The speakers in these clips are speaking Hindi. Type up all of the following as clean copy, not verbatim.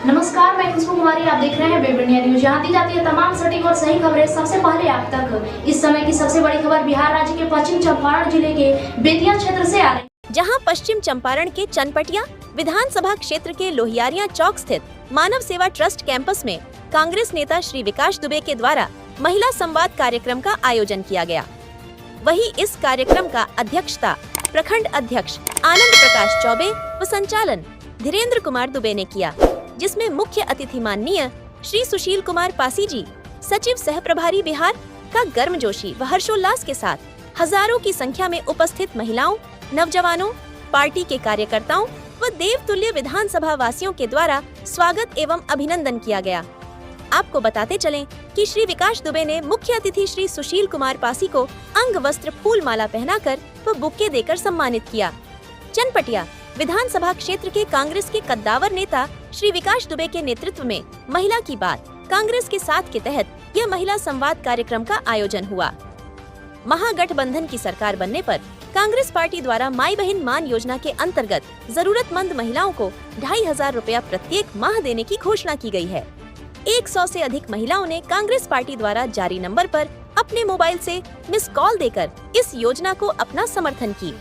नमस्कार, मैं खुशबू कुमारी। आप देख रहे हैं वेब इंडिया न्यूज। यहाँ दी जाती है तमाम सटीक और सही खबरें सबसे पहले आप तक। इस समय की सबसे बड़ी खबर बिहार राज्य के पश्चिम चंपारण जिले के बेतिया क्षेत्र से आ रही है, जहां पश्चिम चंपारण के चनपटिया विधानसभा क्षेत्र के लोहियारिया चौक स्थित मानव सेवा ट्रस्ट कैंपस में कांग्रेस नेता श्री विकास दुबे के द्वारा महिला संवाद कार्यक्रम का आयोजन किया गया। वहीं इस कार्यक्रम का अध्यक्षता प्रखंड अध्यक्ष आनंद प्रकाश चौबे व संचालन धीरेन्द्र कुमार दुबे ने किया, जिसमें मुख्य अतिथि माननीय श्री सुशील कुमार पासी जी, सचिव सह प्रभारी बिहार का गर्मजोशी व हर्षोल्लास के साथ हजारों की संख्या में उपस्थित महिलाओं, नौजवानों, पार्टी के कार्यकर्ताओं व देवतुल्य विधानसभा वासियों के द्वारा स्वागत एवं अभिनंदन किया गया। आपको बताते चलें कि श्री विकास दुबे ने मुख्य अतिथि श्री सुशील कुमार पासी को अंग वस्त्र फूल माला पहनाकर व बुक्के देकर सम्मानित किया। चनपटिया विधानसभा क्षेत्र के कांग्रेस के कद्दावर नेता श्री विकास दुबे के नेतृत्व में महिला की बात कांग्रेस के साथ के तहत यह महिला संवाद कार्यक्रम का आयोजन हुआ। महागठबंधन की सरकार बनने पर कांग्रेस पार्टी द्वारा माई बहन मान योजना के अंतर्गत जरूरतमंद महिलाओं को 2500 रुपया प्रत्येक माह देने की घोषणा की गई है। 100 से अधिक महिलाओं ने कांग्रेस पार्टी द्वारा जारी नंबर पर अपने मोबाइल से मिस कॉल देकर इस योजना को अपना समर्थन की।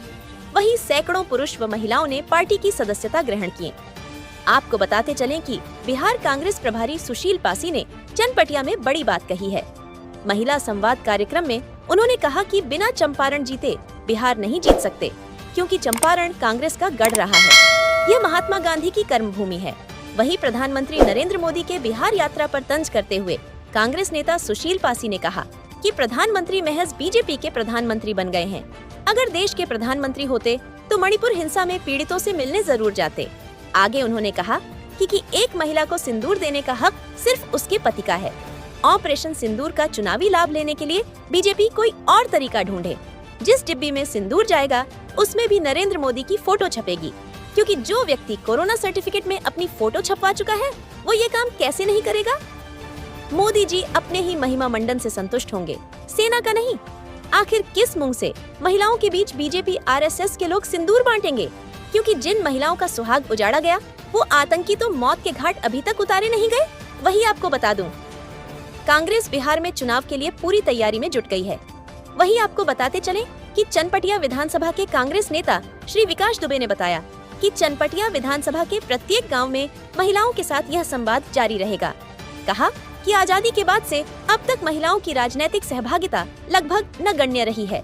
वहीं सैकड़ों पुरुष व महिलाओं ने पार्टी की सदस्यता ग्रहण की। आपको बताते चलें कि बिहार कांग्रेस प्रभारी सुशील पासी ने चनपटिया में बड़ी बात कही है। महिला संवाद कार्यक्रम में उन्होंने कहा कि बिना चंपारण जीते बिहार नहीं जीत सकते, क्योंकि चंपारण कांग्रेस का गढ़ रहा है। यह महात्मा गांधी की कर्मभूमि है। वहीं प्रधानमंत्री नरेंद्र मोदी के बिहार यात्रा पर तंज करते हुए कांग्रेस नेता सुशील पासी ने कहा कि प्रधानमंत्री महज बीजेपी के प्रधानमंत्री बन गए हैं। अगर देश के प्रधानमंत्री होते तो मणिपुर हिंसा में पीड़ितों से मिलने जरूर जाते। आगे उन्होंने कहा कि एक महिला को सिंदूर देने का हक सिर्फ उसके पति का है। ऑपरेशन सिंदूर का चुनावी लाभ लेने के लिए बीजेपी कोई और तरीका ढूंढे। जिस डिब्बी में सिंदूर जाएगा उसमें भी नरेंद्र मोदी की फोटो छपेगी, क्योंकि जो व्यक्ति कोरोना सर्टिफिकेट में अपनी फोटो छपवा चुका है वो ये काम कैसे नहीं करेगा। मोदी जी अपने ही महिमा मंडन से संतुष्ट होंगे, सेना का नहीं। आखिर किस मुंह से महिलाओं के बीच बीजेपी आरएसएस के लोग सिंदूर बांटेंगे, क्योंकि जिन महिलाओं का सुहाग उजाड़ा गया वो आतंकी तो मौत के घाट अभी तक उतारे नहीं गए। वही आपको बता दूं, कांग्रेस बिहार में चुनाव के लिए पूरी तैयारी में जुट गई है। वही आपको बताते चलें कि चनपटिया विधानसभा के कांग्रेस नेता श्री विकास दुबे ने बताया कि चनपटिया विधानसभा के प्रत्येक गांव में महिलाओं के साथ यह संवाद जारी रहेगा। कहा कि आजादी के बाद से अब तक महिलाओं की राजनीतिक सहभागिता लगभग नगण्य रही है।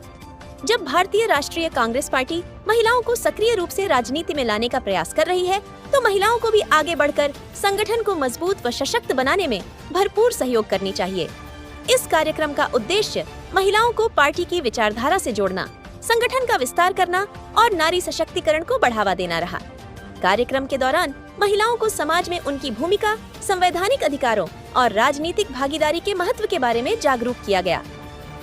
जब भारतीय राष्ट्रीय कांग्रेस पार्टी महिलाओं को सक्रिय रूप से राजनीति में लाने का प्रयास कर रही है, तो महिलाओं को भी आगे बढ़कर संगठन को मजबूत व सशक्त बनाने में भरपूर सहयोग करनी चाहिए। इस कार्यक्रम का उद्देश्य महिलाओं को पार्टी की विचारधारा से जोड़ना, संगठन का विस्तार करना और नारी सशक्तिकरण को बढ़ावा देना रहा। कार्यक्रम के दौरान महिलाओं को समाज में उनकी भूमिका, संवैधानिक अधिकारों और राजनीतिक भागीदारी के महत्व के बारे में जागरूक किया गया।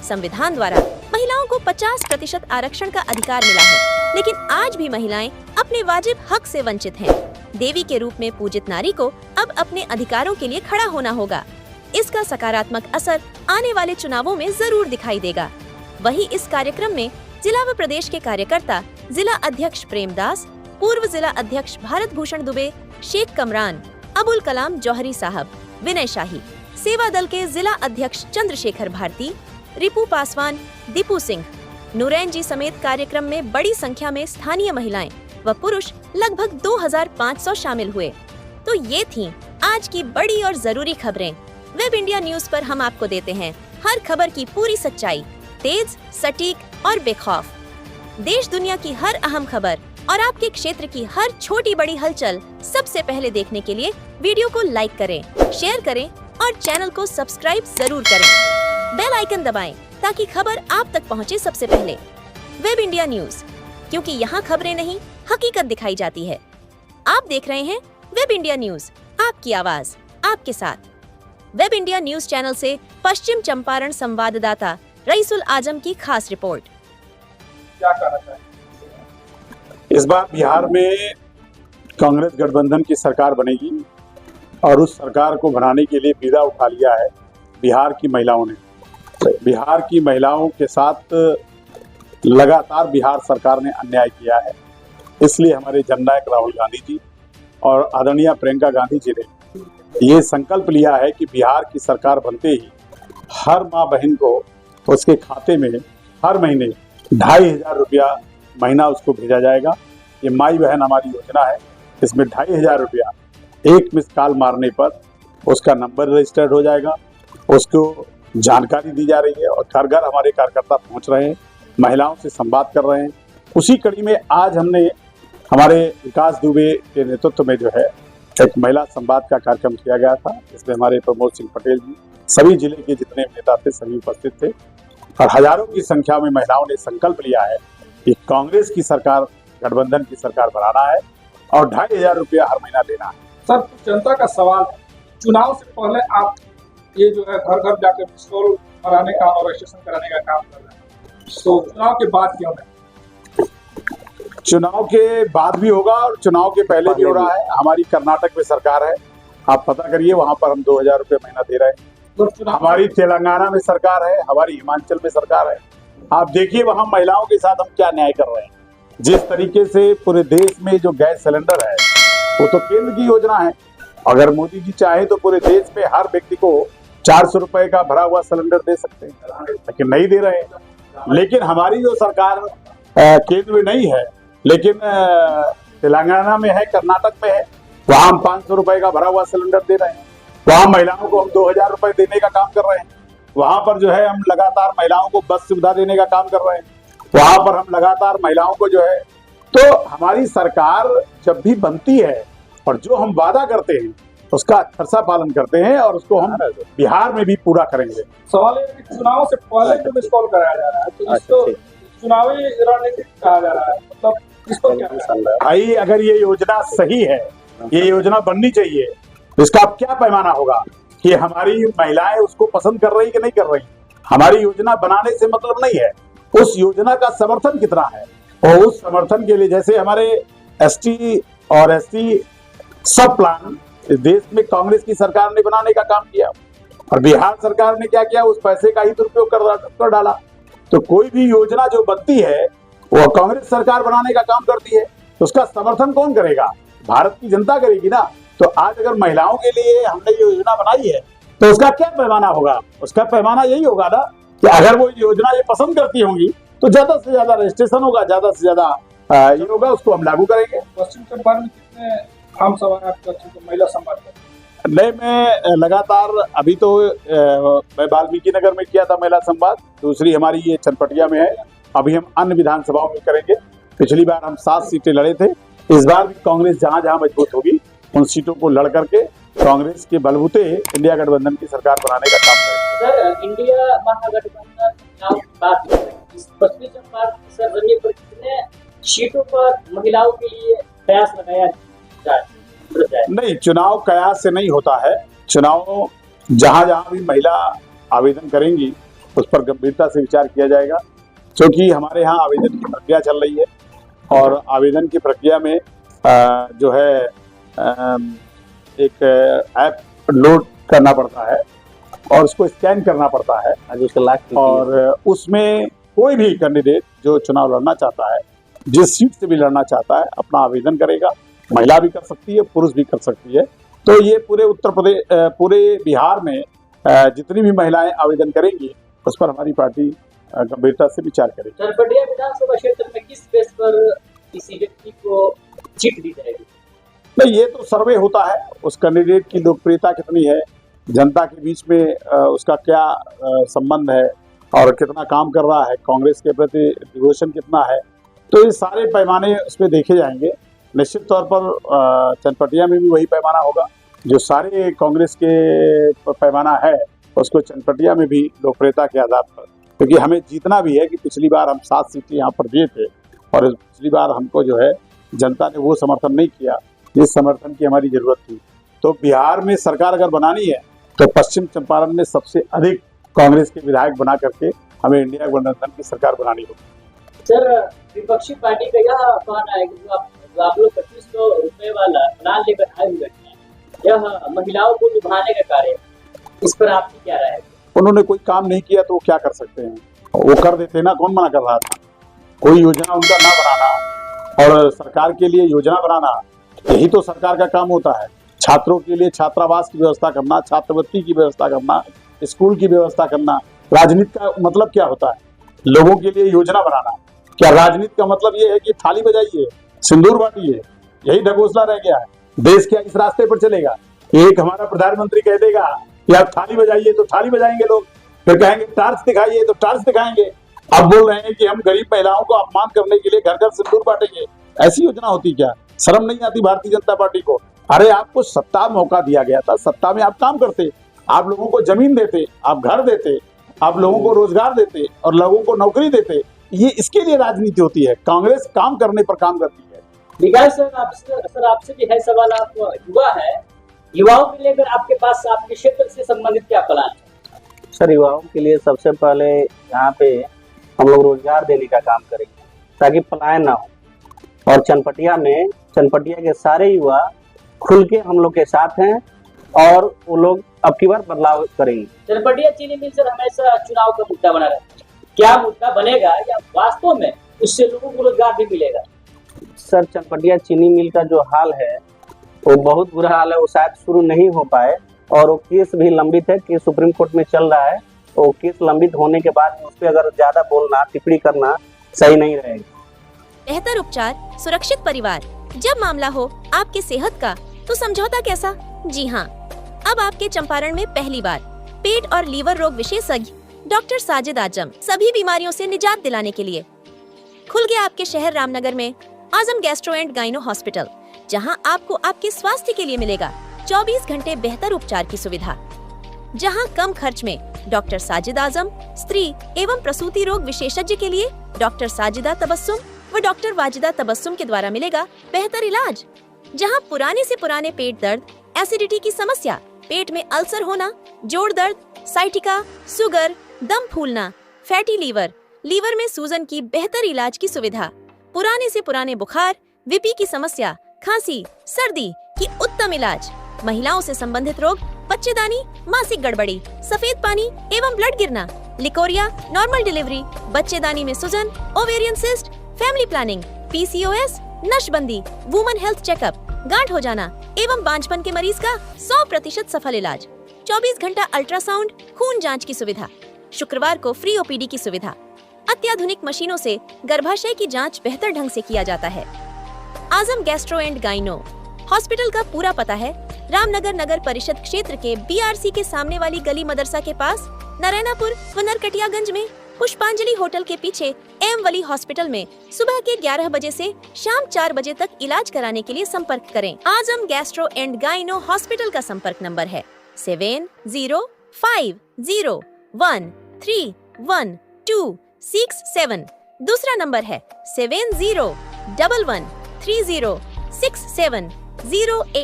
संविधान द्वारा महिलाओं को 50% आरक्षण का अधिकार मिला है, लेकिन आज भी महिलाएं अपने वाजिब हक से वंचित हैं। देवी के रूप में पूजित नारी को अब अपने अधिकारों के लिए खड़ा होना होगा। इसका सकारात्मक असर आने वाले चुनावों में जरूर दिखाई देगा। वहीं इस कार्यक्रम में जिला व प्रदेश के कार्यकर्ता, जिला अध्यक्ष प्रेमदास, पूर्व जिला अध्यक्ष भारत भूषण दुबे, शेख कमरान, अबुल कलाम जौहरी साहब, विनय शाही, सेवा दल के जिला अध्यक्ष चंद्रशेखर भारती, रिपू पासवान, दीपू सिंह, नूरैन जी समेत कार्यक्रम में बड़ी संख्या में स्थानीय महिलाएं व पुरुष लगभग 2500 शामिल हुए। तो ये थीं आज की बड़ी और जरूरी खबरें। वेब इंडिया न्यूज पर हम आपको देते हैं हर खबर की पूरी सच्चाई, तेज, सटीक और बेखौफ। देश दुनिया की हर अहम खबर और आपके क्षेत्र की हर छोटी बड़ी हलचल सबसे पहले देखने के लिए वीडियो को लाइक करें, शेयर करें और चैनल को सब्सक्राइब जरूर करें। बेल आइकन दबाएं ताकि खबर आप तक पहुंचे सबसे पहले। वेब इंडिया न्यूज, क्योंकि यहाँ खबरें नहीं हकीकत दिखाई जाती है। आप देख रहे हैं वेब इंडिया न्यूज, आपकी आवाज आपके साथ। वेब इंडिया न्यूज चैनल से पश्चिम चंपारण संवाददाता रईसुल आजम की खास रिपोर्ट। क्या कहना चाहिए? इस बार बिहार में कांग्रेस गठबंधन की सरकार बनेगी और उस सरकार को बनाने के लिए बीड़ा उठा लिया है बिहार की महिलाओं ने। बिहार की महिलाओं के साथ लगातार बिहार सरकार ने अन्याय किया है। इसलिए हमारे जननायक राहुल गांधी जी और आदरणीय प्रियंका गांधी जी ने ये संकल्प लिया है कि बिहार की सरकार बनते ही हर माँ बहन को उसके खाते में हर महीने 2,500 रुपया महीना उसको भेजा जाएगा। ये माई बहन हमारी योजना है। इसमें 2,500 रुपया एक मिस कॉल मारने पर उसका नंबर रजिस्टर्ड हो जाएगा, उसको जानकारी दी जा रही है और घर घर हमारे कार्यकर्ता पहुंच रहे हैं, महिलाओं से संवाद कर रहे हैं। उसी कड़ी में आज हमने हमारे विकास दुबे के नेतृत्व में जो है एक महिला संवाद का कार्यक्रम किया गया था। इसमें हमारे प्रमोद सिंह पटेल जी, सभी जिले के जितने नेता थे सभी उपस्थित थे और हजारों की संख्या में महिलाओं ने संकल्प लिया है कि कांग्रेस की सरकार, गठबंधन की सरकार बनाना है और 2,500 रुपया हर महीना देना है। सर, कुछ जनता का सवाल है, चुनाव से पहले आप ये जो है घर घर जाकर पिस्तौल कराने का और रजिस्ट्रेशन कराने का काम कर रहे हैं, तो चुनाव के बाद क्यों नहीं? चुनाव के बाद भी होगा और चुनाव के पहले भी हो रहा है। हमारी कर्नाटक में सरकार है, आप पता करिए, वहां पर हम 2,000 रुपये महीना दे रहे हैं। हमारी तेलंगाना में सरकार है, हमारी हिमाचल में सरकार है। आप देखिए वहां महिलाओं के साथ हम क्या न्याय कर रहे हैं। जिस तरीके से पूरे देश में जो गैस सिलेंडर है वो तो केंद्र की योजना है। अगर मोदी जी चाहे तो पूरे देश में हर व्यक्ति को 400 रुपए का भरा हुआ सिलेंडर दे सकते हैं, लेकिन नहीं दे रहे हैं। लेकिन हमारी जो सरकार केंद्र में नहीं है, लेकिन तेलंगाना में है, कर्नाटक में है, वहां हम 500 रुपए का भरा हुआ सिलेंडर दे रहे हैं। वहां महिलाओं को हम 2,000 रुपए देने का काम कर रहे हैं। वहां पर जो है हम लगातार महिलाओं को बस सुविधा देने का काम कर रहे हैं। वहां पर हम लगातार महिलाओं को जो है, तो हमारी सरकार जब भी बनती है और जो हम वादा करते हैं उसका खर्चा पालन करते हैं और उसको हम बिहार में भी पूरा करेंगे। सवाल है कि चुनाव से पहले जो मिसकॉल कराया जा रहा है, तो इसको चुनावी रणनीति कहा जा रहा है, मतलब इसको क्या भाई, अगर ये योजना सही है, ये योजना बननी चाहिए, इसका अब क्या पैमाना होगा कि हमारी महिलाएं उसको पसंद कर रही कि नहीं कर रही। हमारी योजना बनाने से मतलब नहीं है, उस योजना का समर्थन कितना है और उस समर्थन के लिए, जैसे हमारे एसटी और एससी सब प्लान इस देश में कांग्रेस की सरकार ने बनाने का काम किया और बिहार सरकार ने क्या किया, उस पैसे का ही दुरुपयोग कर डाला। तो कोई भी योजना जो बनती है वो कांग्रेस सरकार बनाने का काम करती है, तो उसका समर्थन कौन करेगा? भारत की जनता करेगी ना। तो आज अगर महिलाओं के लिए हमने ये योजना बनाई है तो उसका क्या पैमाना होगा? उसका पैमाना यही होगा ना कि अगर वो योजना ये पसंद करती होंगी तो ज्यादा से ज्यादा रजिस्ट्रेशन होगा, ज्यादा से ज्यादा ये होगा, उसको हम लागू करेंगे। पश्चिम चंपारण में कितने आम सभा आपका महिला संवाद? नहीं, मैं लगातार अभी तो मैं वाल्मीकि नगर में किया था महिला संवाद, दूसरी हमारी ये चनपटिया में है। अभी हम अन्य विधानसभाओं में करेंगे। पिछली बार हम 7 सीटें लड़े थे, इस बार भी कांग्रेस जहां जहां मजबूत होगी उन सीटों को लड़ करके कांग्रेस के बलबूते इंडिया गठबंधन की सरकार बनाने का काम करेंगे। सर, इंडिया महागठबंधन चुनाव की बात करें, इस पश्चिमी चंपारण की सरजमी पर कितने सीटों पर महिलाओं के लिए प्रयास लगाया जाए? नहीं, चुनाव कयास से नहीं होता है। चुनाव जहां जहां भी महिला आवेदन करेंगी उस पर गंभीरता से विचार किया जाएगा, क्योंकि हमारे यहाँ आवेदन की प्रक्रिया चल रही है और आवेदन की प्रक्रिया में जो है एक ऐप लोड करना पड़ता है और उसको स्कैन करना पड़ता है और उसमें कोई भी कैंडिडेट जो चुनाव लड़ना चाहता है, जिस सीट से भी लड़ना चाहता है, अपना आवेदन करेगा। महिला भी कर सकती है, पुरुष भी कर सकती है। तो ये पूरे उत्तर प्रदेश, पूरे बिहार में जितनी भी महिलाएं आवेदन करेंगी उस पर हमारी पार्टी गंभीरता से विचार करेगी। चनपटिया विधानसभा क्षेत्र में किस बेस पर किसी व्यक्ति को सीट दी जाएगी? नहीं, ये तो सर्वे होता है, उस कैंडिडेट की लोकप्रियता कितनी है, जनता के बीच में उसका क्या संबंध है और कितना काम कर रहा है, कांग्रेस के प्रति डिवोशन कितना है, तो ये सारे पैमाने उसमें देखे जाएंगे। निश्चित तौर पर चनपटिया में भी वही पैमाना होगा जो सारे कांग्रेस के पैमाना है, उसको चनपटिया में भी लोकप्रियता के आधार पर, क्योंकि हमें जीतना भी है कि पिछली बार हम 7 सीटें यहाँ पर दिए थे और पिछली बार हमको जो है जनता ने वो समर्थन नहीं किया जिस समर्थन की हमारी जरूरत थी। तो बिहार में सरकार अगर बनानी है तो पश्चिम चंपारण में सबसे अधिक कांग्रेस के विधायक बना करके हमें इंडिया गठबंधन की सरकार बनानी होगी। सर, विपक्षी पार्टी का यह कहना है कि आप लोग 2500 रुपए वाला प्लान लेकर आए हुए हैं, यह महिलाओं को लुभाने का कार्य है, इस पर आपकी क्या राय है? उन्होंने कोई काम नहीं किया तो वो क्या कर सकते हैं? वो कर देते ना, कौन मना कर रहा था? कोई योजना उनका ना बनाना और सरकार के लिए योजना बनाना यही तो सरकार का काम होता है। छात्रों के लिए छात्रावास की व्यवस्था करना, छात्रवृत्ति की व्यवस्था करना, स्कूल की व्यवस्था करना। राजनीति का मतलब क्या होता है? लोगों के लिए योजना बनाना। क्या राजनीति का मतलब ये है कि थाली बजाइए, सिंदूर बांटिए? यही ढकोसला रह गया है। देश क्या इस रास्ते पर चलेगा? एक हमारा प्रधानमंत्री कह देगा कि आप थाली बजाइए तो थाली बजाएंगे लोग, फिर कहेंगे टार्च दिखाइए तो टार्च दिखाएंगे। अब बोल रहे हैं कि हम गरीब महिलाओं को अपमान करने के लिए घर घर सिंदूर बांटेंगे। ऐसी योजना होती क्या? शर्म नहीं आती भारतीय जनता पार्टी को? अरे आपको सत्ता मौका दिया गया था, सत्ता में आप काम करते, आप लोगों को जमीन देते, आप घर देते, आप लोगों को रोजगार देते और लोगों को नौकरी देते। ये इसके लिए राजनीति होती है। कांग्रेस काम करने पर काम करती है। विकास सर आपसे भी है सवाल। आप युवा है, युवाओं के लिए अगर आपके पास आपके क्षेत्र से संबंधित क्या प्लान है? सर युवाओं के लिए सबसे पहले यहाँ पे हम लोग रोजगार देने का काम करेंगे ताकि पलायन ना हो। और चनपटिया के सारे युवा खुल के हम लोग के साथ हैं और वो लोग अब की बार बदलाव करेंगे। चनपटिया चीनी मिल सर हमेशा चुनाव का मुद्दा बना रहता है। क्या मुद्दा बनेगा या वास्तव में उससे लोगों को रोजगार भी मिलेगा? सर चनपटिया चीनी मिल का जो हाल है वो बहुत बुरा हाल है। वो शायद शुरू नहीं हो पाए और वो केस भी लंबित है कि सुप्रीम कोर्ट में चल रहा है। वो केस लंबित होने के बाद उस पर अगर ज्यादा बोलना, टिप्पणी करना सही नहीं रहेगा। बेहतर उपचार, सुरक्षित परिवार। जब मामला हो आपके सेहत का तो समझौता कैसा? जी हाँ, अब आपके चंपारण में पहली बार पेट और लीवर रोग विशेषज्ञ डॉक्टर साजिद आजम सभी बीमारियों से निजात दिलाने के लिए खुल गया आपके शहर रामनगर में आजम गैस्ट्रो एंड गाइनो हॉस्पिटल, जहां आपको आपके स्वास्थ्य के लिए मिलेगा 24 घंटे बेहतर उपचार की सुविधा। जहां कम खर्च में डॉक्टर साजिद आजम, स्त्री एवं प्रसूति रोग विशेषज्ञ के लिए डॉक्टर साजिदा तबस्सुम व डॉक्टर वाजिदा तबस्सुम के द्वारा मिलेगा बेहतर इलाज। जहां पुराने से पुराने पेट दर्द, एसिडिटी की समस्या, पेट में अल्सर होना, जोड़ दर्द, साइटिका, शुगर, दम फूलना, फैटी लीवर, लीवर में सूजन की बेहतर इलाज की सुविधा, पुराने से पुराने बुखार, वीपी की समस्या, खांसी, सर्दी की उत्तम इलाज, महिलाओं से संबंधित रोग, बच्चेदानी, मासिक गड़बड़ी, सफेद पानी एवं ब्लड गिरना, लिकोरिया, नॉर्मल डिलीवरी, बच्चेदानी में सूजन, ovarian cyst, family planning, PCOS, नशबंदी, वुमन हेल्थ चेकअप, गांठ हो जाना एवं बांझपन के मरीज का 100% सफल इलाज, 24 घंटा अल्ट्रासाउंड, खून जांच की सुविधा, शुक्रवार को फ्री ओपीडी की सुविधा, अत्याधुनिक मशीनों से गर्भाशय की जांच बेहतर ढंग से किया जाता है। आजम गैस्ट्रो एंड गाइनो हॉस्पिटल का पूरा पता है रामनगर नगर परिषद क्षेत्र के बीआरसी के सामने वाली गली मदरसा के पास, नारायणापुर व नरकटियागंज में पुष्पांजलि होटल के पीछे एम वली हॉस्पिटल में सुबह के 11 बजे से शाम 4 बजे तक इलाज कराने के लिए संपर्क करें। आजम गैस्ट्रो एंड गाइनो हॉस्पिटल का संपर्क नंबर है 7050131267। दूसरा नंबर है 7011306708।